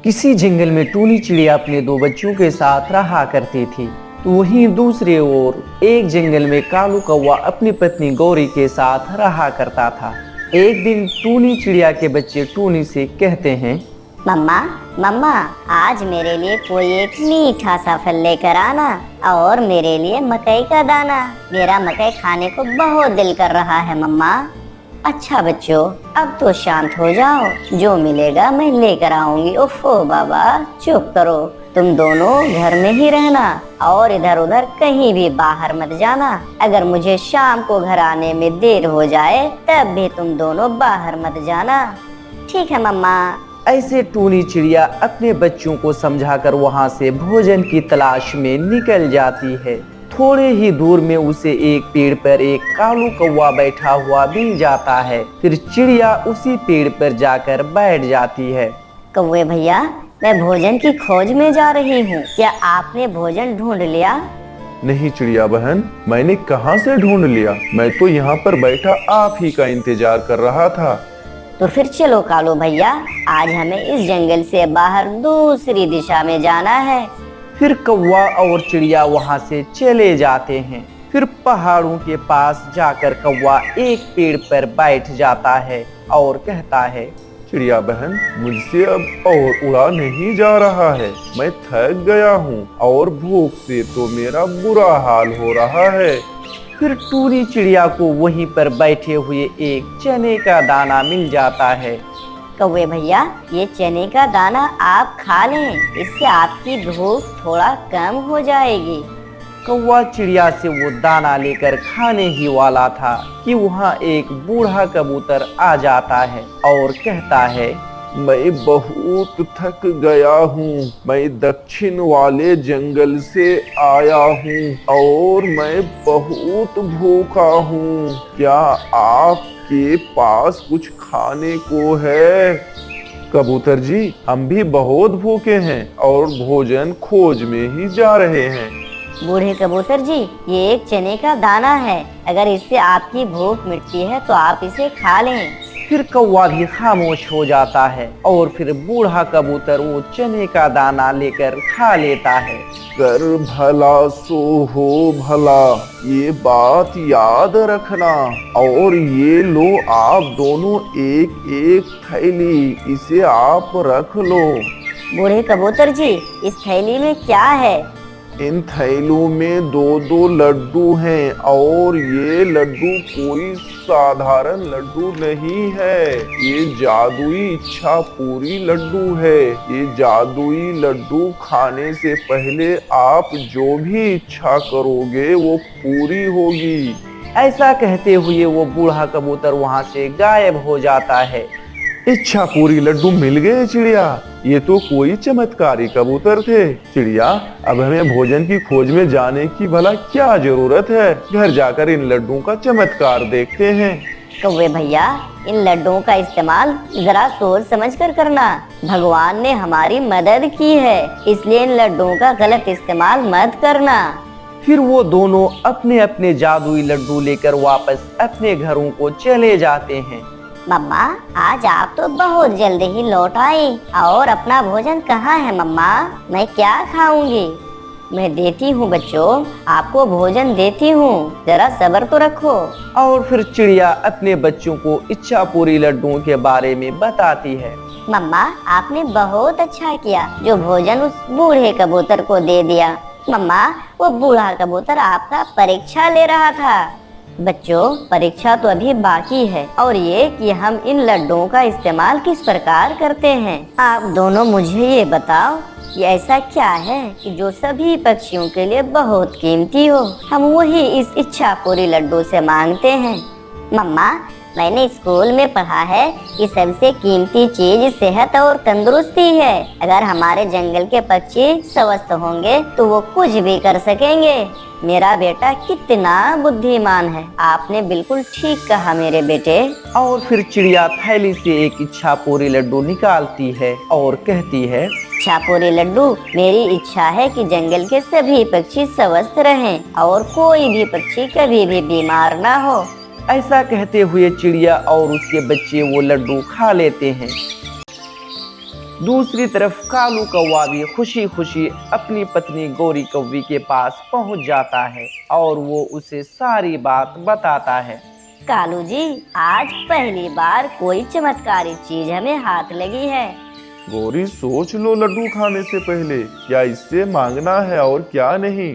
किसी जंगल में टूनी चिड़िया अपने दो बच्चों के साथ रहा करती थी। तो वहीं दूसरी ओर एक जंगल में कालू कौवा अपनी पत्नी गौरी के साथ रहा करता था। एक दिन टूनी चिड़िया के बच्चे टूनी से कहते हैं, मम्मा मम्मा, आज मेरे लिए कोई एक मीठा सा फल लेकर आना और मेरे लिए मकई का दाना। मेरा मकई खाने को बहुत दिल कर रहा है मम्मा। अच्छा बच्चों, अब तो शांत हो जाओ, जो मिलेगा मैं लेकर आऊंगी। ओफो बाबा, चुप करो। तुम दोनों घर में ही रहना और इधर उधर कहीं भी बाहर मत जाना। अगर मुझे शाम को घर आने में देर हो जाए तब भी तुम दोनों बाहर मत जाना। ठीक है मम्मा। ऐसे टूनी चिड़िया अपने बच्चों को समझाकर वहां से भोजन की तलाश में निकल जाती है। थोड़े ही दूर में उसे एक पेड़ पर एक कालू कौवा बैठा हुआ मिल जाता है। फिर चिड़िया उसी पेड़ पर जाकर बैठ जाती है। कौवे भैया, मैं भोजन की खोज में जा रही हूँ, क्या आपने भोजन ढूंढ लिया? नहीं चिड़िया बहन, मैंने कहाँ से ढूंढ लिया, मैं तो यहाँ पर बैठा आप ही का इंतजार कर रहा था। तो फिर चलो कालू भैया, आज हमें इस जंगल से बाहर दूसरी दिशा में जाना है। फिर कौवा और चिड़िया वहां से चले जाते हैं। फिर पहाड़ों के पास जाकर कौवा एक पेड़ पर बैठ जाता है और कहता है, चिड़िया बहन, मुझसे अब और उड़ा नहीं जा रहा है। मैं थक गया हूँ और भूख से तो मेरा बुरा हाल हो रहा है। फिर टूनी चिड़िया को वहीं पर बैठे हुए एक चने का दाना मिल जाता है। कौवे भैया, ये चने का दाना आप खा लें, इससे आपकी भूख थोड़ा कम हो जाएगी। कौवा चिड़िया से वो दाना लेकर खाने ही वाला था कि वहाँ एक बूढ़ा कबूतर आ जाता है और कहता है, मैं बहुत थक गया हूँ। मैं दक्षिण वाले जंगल से आया हूँ और मैं बहुत भूखा हूँ। क्या आपके पास कुछ खाने को है? कबूतर जी, हम भी बहुत भूखे हैं और भोजन खोज में ही जा रहे हैं। बूढ़े कबूतर जी, ये एक चने का दाना है, अगर इससे आपकी भूख मिटती है तो आप इसे खा लें। फिर कौवा भी खामोश हो जाता है और फिर बूढ़ा कबूतर वो चने का दाना लेकर खा लेता है। कर भला सो हो भला, ये बात याद रखना। और ये लो आप दोनों एक एक थैली, इसे आप रख लो। बूढ़े कबूतर जी, इस थैली में क्या है? इन थैलों में दो दो लड्डू हैं और ये लड्डू कोई साधारण लड्डू नहीं है, ये जादुई इच्छा पूरी लड्डू है। ये जादुई लड्डू खाने से पहले आप जो भी इच्छा करोगे वो पूरी होगी। ऐसा कहते हुए वो बूढ़ा कबूतर वहां से गायब हो जाता है। इच्छा पूरी लड्डू मिल गए चिड़िया, ये तो कोई चमत्कारी कबूतर थे। चिड़िया, अब हमें भोजन की खोज में जाने की भला क्या जरूरत है? घर जाकर इन लड्डुओं का चमत्कार देखते हैं। कौवे भैया, इन लड्डुओं का इस्तेमाल जरा सोच समझ कर करना। भगवान ने हमारी मदद की है, इसलिए इन लड्डुओं का गलत इस्तेमाल मत करना। फिर वो दोनों अपने अपने जादुई लड्डू लेकर वापस अपने घरों को चले जाते हैं। मम्मा, आज आप तो बहुत जल्दी ही लौट आई, और अपना भोजन कहाँ है मम्मा? मैं क्या खाऊंगी? मैं देती हूँ बच्चों, आपको भोजन देती हूँ, जरा सब्र तो रखो। और फिर चिड़िया अपने बच्चों को इच्छा पूरी लड्डुओं के बारे में बताती है। मम्मा, आपने बहुत अच्छा किया जो भोजन उस बूढ़े कबूतर को दे दिया। मम्मा, वो बूढ़ा कबूतर आपका परीक्षा ले रहा था। बच्चों, परीक्षा तो अभी बाकी है, और ये कि हम इन लड्डुओं का इस्तेमाल किस प्रकार करते हैं। आप दोनों मुझे ये बताओ कि ऐसा क्या है कि जो सभी पक्षियों के लिए बहुत कीमती हो, हम वही इस इच्छा पूरी लड्डू से मांगते हैं। मम्मा, मैंने स्कूल में पढ़ा है कि सबसे कीमती चीज सेहत और तंदुरुस्ती है। अगर हमारे जंगल के पक्षी स्वस्थ होंगे तो वो कुछ भी कर सकेंगे। मेरा बेटा कितना बुद्धिमान है। आपने बिल्कुल ठीक कहा मेरे बेटे। और फिर चिड़िया थैली से एक इच्छा पूरी लड्डू निकालती है और कहती है, इच्छा पूरी लड्डू, मेरी इच्छा है कि जंगल के सभी पक्षी स्वस्थ रहें और कोई भी पक्षी कभी भी बीमार ना हो। ऐसा कहते हुए चिड़िया और उसके बच्चे वो लड्डू खा लेते हैं। दूसरी तरफ कालू कौवा भी खुशी खुशी अपनी पत्नी गौरी कौवी के पास पहुंच जाता है और वो उसे सारी बात बताता है। कालू जी, आज पहली बार कोई चमत्कारी चीज हमें हाथ लगी है। गौरी, सोच लो लड्डू खाने से पहले क्या इससे मांगना है और क्या नहीं।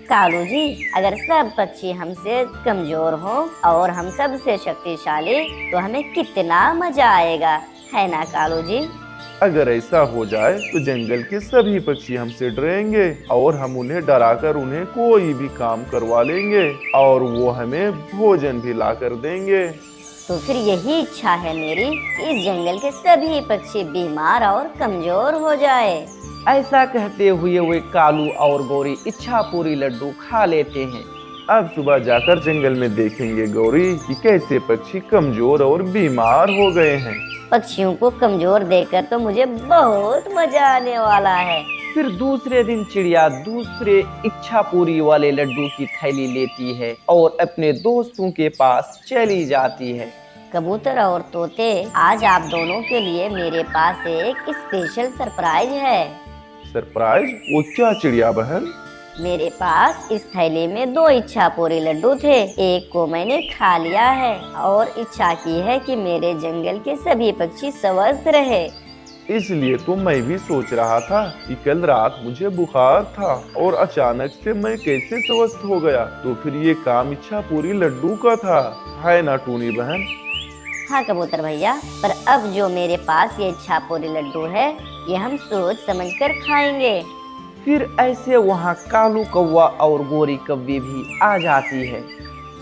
कालू जी, अगर सब पक्षी हमसे कमजोर हों और हम सबसे शक्तिशाली तो हमें कितना मजा आएगा, है ना कालू जी? अगर ऐसा हो जाए तो जंगल के सभी पक्षी हमसे डरेंगे और हम उन्हें डराकर उन्हें कोई भी काम करवा लेंगे और वो हमें भोजन भी ला कर देंगे। तो फिर यही इच्छा है मेरी, इस जंगल के सभी पक्षी बीमार और कमजोर हो जाए। ऐसा कहते हुए वे कालू और गौरी इच्छा पूरी लड्डू खा लेते हैं। अब सुबह जाकर जंगल में देखेंगे गौरी कि कैसे पक्षी कमजोर और बीमार हो गए हैं। पक्षियों को कमजोर देखकर तो मुझे बहुत मजा आने वाला है। फिर दूसरे दिन चिड़िया दूसरे इच्छा पूरी वाले लड्डू की थैली लेती है और अपने दोस्तों के पास चली जाती है। कबूतर और तोते, आज आप दोनों के लिए मेरे पास एक स्पेशल सरप्राइज है। सरप्राइज? वो क्या चिड़िया बहन? मेरे पास इस थैली में 2 इच्छा पूरी लड्डू थे। एक को मैंने खा लिया है और इच्छा की है कि मेरे जंगल के सभी पक्षी स्वस्थ रहे। इसलिए तो मैं भी सोच रहा था कि कल रात मुझे बुखार था और अचानक से मैं कैसे स्वस्थ हो गया। तो फिर ये काम इच्छा पूरी लड्डू का था, है ना टूनी बहन? हाँ कबूतर भैया, पर अब जो मेरे पास ये इच्छा पूरी लड्डू है, ये हम सोच समझकर खाएंगे। फिर ऐसे वहाँ कालू कौवा और गौरी कौवी भी आ जाती है।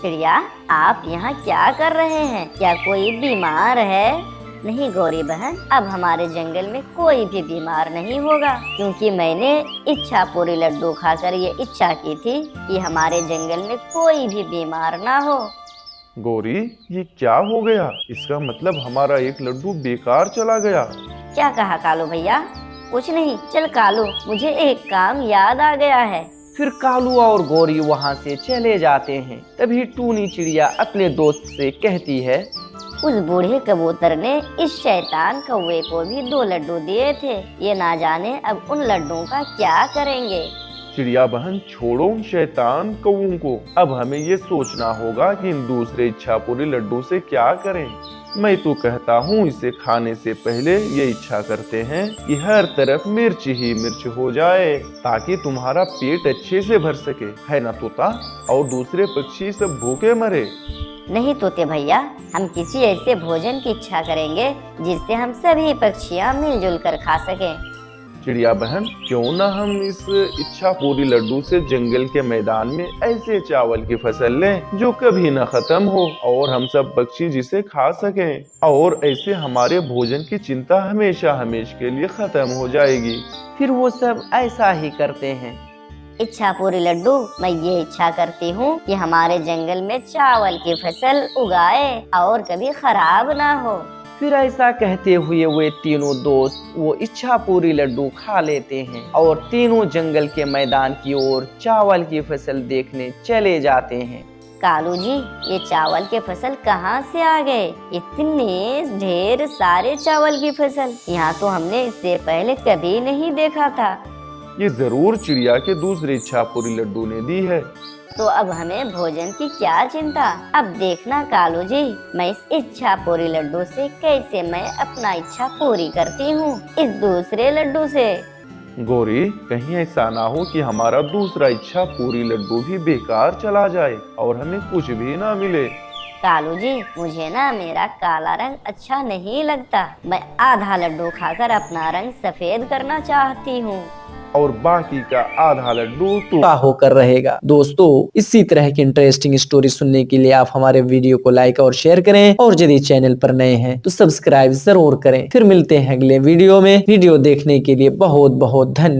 चिड़िया, आप यहाँ क्या कर रहे हैं? क्या कोई बीमार है? नहीं गौरी बहन, अब हमारे जंगल में कोई भी बीमार नहीं होगा, क्योंकि मैंने इच्छा पूरी लड्डू खाकर ये इच्छा की थी कि हमारे जंगल में कोई भी बीमार ना हो। गौरी, ये क्या हो गया? इसका मतलब हमारा एक लड्डू बेकार चला गया। क्या कहा कालू भैया? कुछ नहीं, चल कालू, मुझे एक काम याद आ गया है। फिर कालू और गौरी वहाँ से चले जाते हैं। तभी टूनी चिड़िया अपने दोस्त से कहती है, उस बूढ़े कबूतर ने इस शैतान कौवे को भी 2 लड्डू दिए थे। ये ना जाने अब उन लड्डुओं का क्या करेंगे। चिड़िया बहन, छोड़ो उन शैतान कौवों को। अब हमें ये सोचना होगा कि इन दूसरे इच्छा पूरी लड्डू से क्या करें। मैं तो कहता हूँ इसे खाने से पहले ये इच्छा करते हैं कि हर तरफ मिर्च ही मिर्च हो जाए, ताकि तुम्हारा पेट अच्छे से भर सके, है ना तोता? और दूसरे पक्षी सब भूखे मरे। नहीं तोते भैया, हम किसी ऐसे भोजन की इच्छा करेंगे जिससे हम सभी पक्षियाँ मिलजुल कर खा सकें। चिड़िया बहन, क्यों ना हम इस इच्छा पूरी लड्डू से जंगल के मैदान में ऐसे चावल की फसल लें जो कभी न खत्म हो और हम सब पक्षी जिसे खा सकें, और ऐसे हमारे भोजन की चिंता हमेशा हमेशा के लिए खत्म हो जाएगी। फिर वो सब ऐसा ही करते हैं। इच्छा पूरी लड्डू, मैं ये इच्छा करती हूँ कि हमारे जंगल में चावल की फसल उगाए और कभी खराब ना हो। फिर ऐसा कहते हुए वे तीनों दोस्त वो इच्छा पूरी लड्डू खा लेते हैं और तीनों जंगल के मैदान की ओर चावल की फसल देखने चले जाते हैं। कालू जी, ये चावल के फसल कहाँ से आ गए? इतने ढेर सारे चावल की फसल, यहाँ तो हमने इससे पहले कभी नहीं देखा था। ये जरूर चिड़िया के दूसरी इच्छा पूरी लड्डू ने दी है। तो अब हमें भोजन की क्या चिंता। अब देखना कालू जी, मैं इस इच्छा पूरी लड्डू से कैसे मैं अपना इच्छा पूरी करती हूँ इस दूसरे लड्डू से। गौरी, कहीं ऐसा ना हो कि हमारा दूसरा इच्छा पूरी लड्डू भी बेकार चला जाए और हमें कुछ भी ना मिले। कालू जी, मुझे ना मेरा काला रंग अच्छा नहीं लगता। मैं आधा लड्डू खाकर अपना रंग सफेद करना चाहती हूँ और बाकी का आधा लड्डू तो होकर रहेगा। दोस्तों, इसी तरह की इंटरेस्टिंग स्टोरी सुनने के लिए आप हमारे वीडियो को लाइक और शेयर करें, और यदि चैनल पर नए हैं तो सब्सक्राइब जरूर करें। फिर मिलते हैं अगले वीडियो में। वीडियो देखने के लिए बहुत बहुत धन्यवाद।